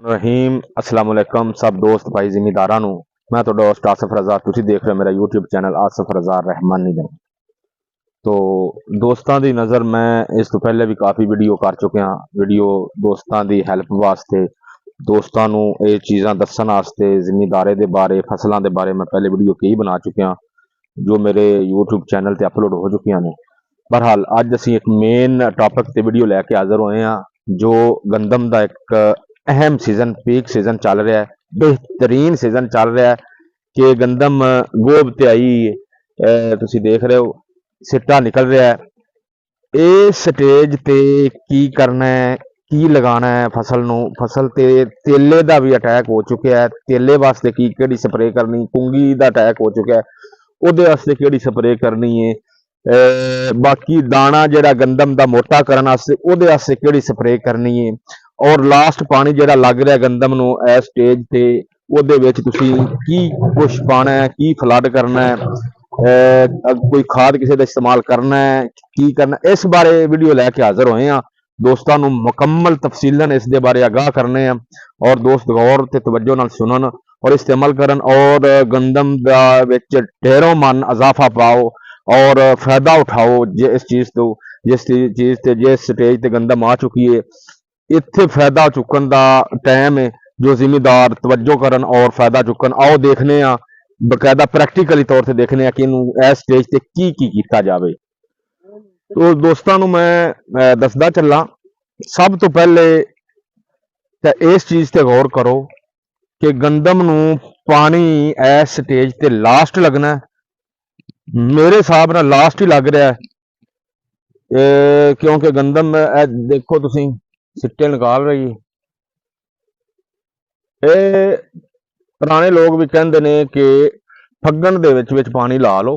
रहीम अस्सलाम वालेकुम सब दोस्त भाई जिमीदारां नू मैं तो दोस्त आसफ रजा तुसी देख रहे हो मेरा यूट्यूब चैनल आसफ रजा रहमानी दे। तो दोस्तां दी नज़र मैं इस तो पहले भी काफ़ी वीडियो कर चुके हाँ। वीडियो दोस्तां दी हैल्प वास्ते दोस्तां नू ये चीज़ां दस्सण वास्ते जिमीदारे दे बारे फसलों के बारे मैं पहले वीडियो कई बना चुके हाँ जो मेरे यूट्यूब चैनल ते अपलोड हो चुकी ने। बहरहाल अज असी एक मेन टॉपिक ते वीडियो लैके हाजिर होए हाँ जो गंदम का एक अहम सीजन पीक सीजन चल रहा है, बेहतरीन सीजन चल रहा है कि गंदम गोब ते आई तुसी देख रहे हो सिट्टा निकल रहा है। इस स्टेज ते की करना है की लगाना है फसल नू, फसल ते तेले का भी अटैक हो चुका है। तेले वास्ते की केड़ी स्प्रे करनी, कुंगी का अटैक हो चुका है उहदे वास्ते केड़ी स्प्रे करनी है, बाकी दाना जिहड़ा गंदम का मोटा करने वास्ते उहदे वास्ते केड़ी स्प्रे करनी है और लास्ट पानी जिहड़ा लग रहा गंदम नू इस स्टेज ते उहदे विच तुसीं की कुछ पाना है, की फ्लड करना है, कोई खाद किसी का इस्तेमाल करना है, की करना इस बारे वीडियो लैके हाजिर होए हैं। दोस्तों नू मुकम्मल तफसीलन इस दे बारे आगाह करने हैं और दोस्त गौर ते तवज्जो नाल सुनन और इस्तेमाल करन और गंदम दा विच ढेरों मन इजाफा पाओ और फायदा उठाओ इस चीज़ तो जिस चीज़ ते जिस स्टेज ते गंदम आ चुकी है इत्थे फायदा चुकन का टाइम है जो जिमीदार तवज्जो करन और फायदा चुकन। आओ देखने बकायदा प्रैक्टिकली तौर पर देखने कि इस स्टेज ते की कीता जावे। तो दोस्तों नू मैं दसदा चला सब तो पहले तो इस चीज़ ते गौर करो कि गंदम नू पानी इस स्टेज ते लास्ट लगना है। मेरे हिसाब नाल लास्ट ही लग रहा है क्योंकि गंदम देखो तुसीं सिट्टे निकाल रही है। ये पुराने लोग भी कहते ने कि फग्गन दे विच पानी ला लो,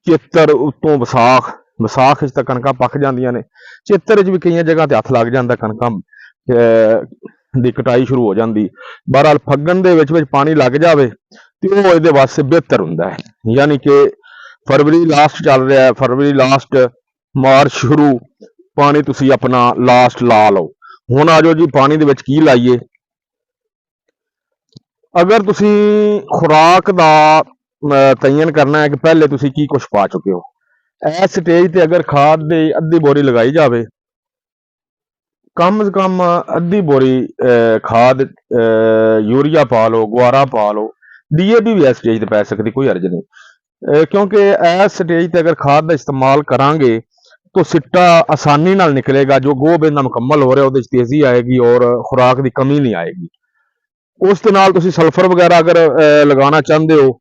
चेतर उत्तों विसाख विसाख तक कणकां पक जांदियां ने, चेतर भी कई जगह ते हथ लग जाता कणकां दी कटाई शुरू हो जाती। बहरहाल फग्गन दे विच पानी लग जाए तो वो ये वास्ते बेहतर हुंदा है। यानी कि फरवरी लास्ट चल रहा है, फरवरी लास्ट मार्च शुरू पानी तुसी अपना लास्ट ला लो। हुण आ जाओ जी पानी दे विच की लाइए। अगर तुसी खुराक दा तयन करना है कि पहले तुसी की कुछ पा चुके हो इस स्टेज ते अगर खाद दी अद्धी बोरी लगाई जाए कम से कम अद्धी बोरी खाद यूरिया पा लो, गुआरा पा लो, DAP भी इस स्टेज ते पै सकती, कोई अर्ज नहीं। क्योंकि इस स्टेज ते अगर खाद का इस्तेमाल करांगे तो सिट्टा आसानी नाल निकलेगा, जो गोब इन्ना मुकम्मल हो रहा है उहदे तेजी आएगी और खुराक की कमी नहीं आएगी। उस दे नाल तुसी सल्फर वगैरह अगर लगाना चाहते हो,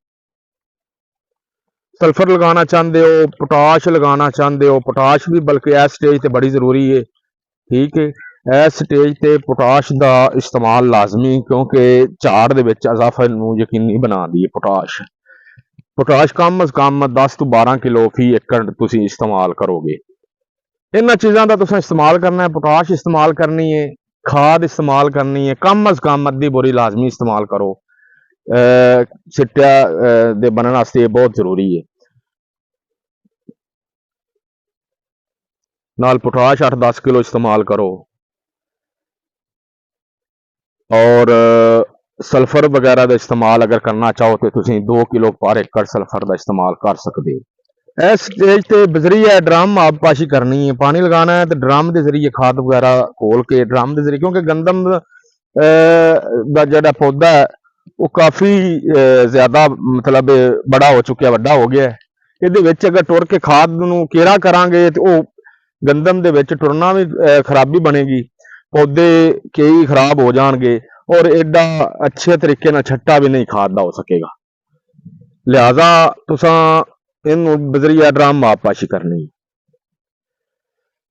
सल्फर लगाना चाहते हो, पोटाश लगाना चाहते हो, पोटाश भी बल्कि इस स्टेज ते बड़ी जरूरी है। ठीक है इस स्टेज ते पोटाश का इस्तेमाल लाजमी क्योंकि झाड़ दे विच इजाफा नूं यकीनी बनाती है। पोटाश पोटाश कम अज कम 10 तो 12 किलो फी एकड़ तुसी इस्तेमाल करोगे। इन्हां चीज़ों का तुसीं इस्तेमाल करना है, पोटाश इस्तेमाल करनी है, खाद इस्तेमाल करनी है, कम अज कम अद्धी बोरी लाजमी इस्तेमाल करो। सिट्टा दे बनने वास्ते बहुत जरूरी है। नाल पोटाश 8-10 किलो इस्तेमाल करो और सल्फर वगैरह का इस्तेमाल अगर करना चाहो तो तुसीं 2 किलो पर एकड़ सल्फर का इस्तेमाल कर सकते हो। इस स्टेज ते बजरिया ड्रम आबपाशी करनी है, पानी लगाना है तो ड्रम के जरिए खाद वगैरह खोल के ड्रम के जरिए, क्योंकि गंदम का जो पौधा है वो काफ़ी ज़्यादा मतलब बड़ा हो चुका, वड्डा हो गया है। ये अगर टुर के खाद नूं केरा करांगे तो वो गंदम दे विच टुरना भी खराबी बनेगी, पौधे कई खराब हो जाएंगे और एडा अच्छे तरीके नाल छट्टा भी नहीं खाद दा हो सकेगा। लिहाजा तुसां इनू बजरिया ड्रम आबपाशी करनी।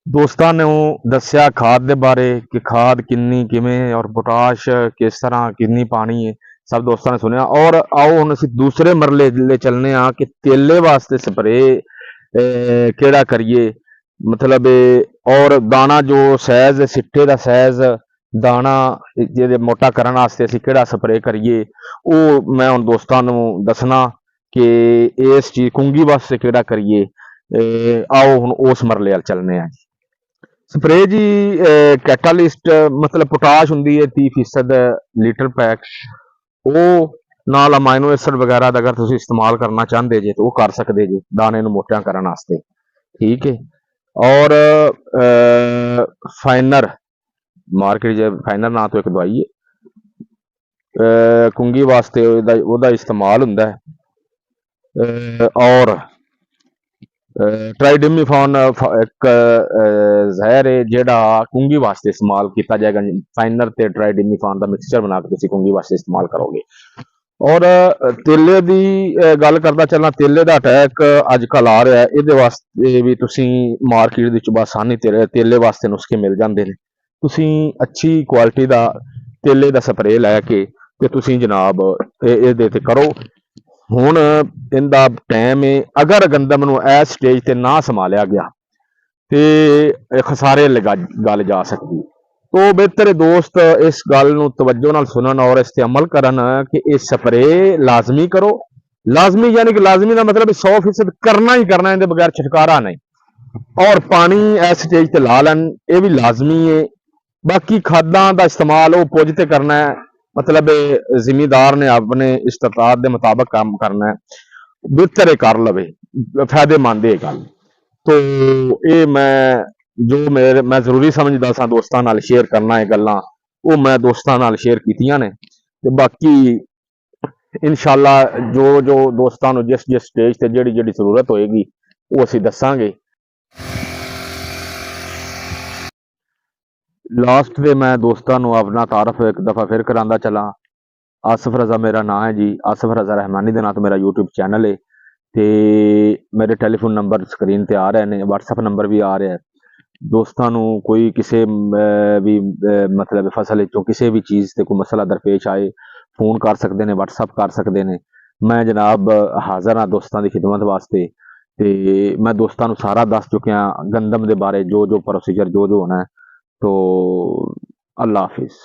दोस्तां ने दस्या खाद दे बारे कि खाद किन्नी किवें और पोटाश किस तरह किन्नी पानी है, सब दोस्तों ने सुनिया। और आओ हुण असीं दूसरे मरले ले चलने कि तेले वास्ते स्प्रे केड़ा करिए, मतलब और दाना जो सैज सिट्टे का सैज दाना जे मोटा करने वास्ते असीं केड़ा स्प्रे करिए वो मैं हुण दोस्तां नूं दसना कि इस चीज़ कुंगी वास्ते केड़ा करिए। आओ हुण उस मरले अल चलने हैं। स्प्रे जी कैटालिस्ट मतलब पोटाश होंगी है 30% लीटर पैक, वो नाल अमाइनो एसिड वगैरह दा अगर तुम इस्तेमाल करना चाहते जे तो वो कर सकते जे दाने नूं मोटा करने वास्ते। ठीक है। और फाइनर मार्केट च फाइनर ना तो एक दवाई है, कुंगी वास्ते ओहदा इस्तेमाल हुंदा है। और ट्राइडिमिफॉन एक जहर है जेड़ा कुंगी वास्ते इस्तेमाल किया जाएगा। फाइनर ते ट्राइडिमिफॉन का मिक्सचर बना के तुसीं कुंगी वास्ते इस्तेमाल करोगे। और तेले की गल करदा चलना, तेले का अटैक अजकल आ रहा है, ये वास्ते भी तुसीं मार्केट विच आसानी तेले वास्ते नुस्खे मिल जाते हैं। तुसीं अच्छी क्वालिटी का तेले का स्प्रे लैके ते तुसीं जनाब ये करो। हुण इहदा टाइम है, अगर गंदम नूं इस स्टेज ते ना संभालिया गया तो खसारे गल जा सकती। तो बेहतर है दोस्त इस गल नूं तवज्जो नाल सुनन और इस ते अमल करन कि ये स्प्रे लाजमी करो। लाजमी यानी कि लाजमी का मतलब 100% करना ही करना, इहदे बगैर छुटकारा नहीं। और पानी इस स्टेज ते ला लैन, ये भी लाजमी है। बाकी खादां का इस्तेमाल वो पुज ते करना है, मतलब जिमीदार ने अपने इस्तात के मुताबिक काम करना है, बेहतर कर लवे, फायदेमंद है गल। तो ये मैं जो मेरे मैं जरूरी समझदा सा दोस्तां नाल शेयर करना है गल्लां, वो मैं दोस्तां नाल शेयर कीतियां ने। ते बाकी इंशाअल्लाह जो जो दोस्तां नूं जिस जिस स्टेज ते जेहड़ी जेहड़ी जरूरत होएगी वो असीं दस्सांगे। लास्ट ते मैं दोस्तां नूं अपना तारफ एक दफ़ा फिर करांदा चला। आसिफ रज़ा मेरा नाम है जी, आसिफ रज़ा रहमानी के नाम तो मेरा यूट्यूब चैनल है। तो मेरे टैलीफोन नंबर स्क्रीन पर आ रहे हैं, व्हाट्सएप नंबर भी आ रहा है। दोस्तां नूं कोई किसी भी मतलब फसल चों किसी भी चीज़ से कोई मसला दरपेश आए, फोन कर सकते हैं, व्हाट्सएप कर सकते हैं। मैं जनाब हाज़र हाँ दोस्तां की खिदमत वास्ते। तो मैं दोस्तां नूं सारा दस चुकिया गंदम के बारे, जो जो प्रोसीजर जो जो होना है। तो अल्लाह हाफिज़।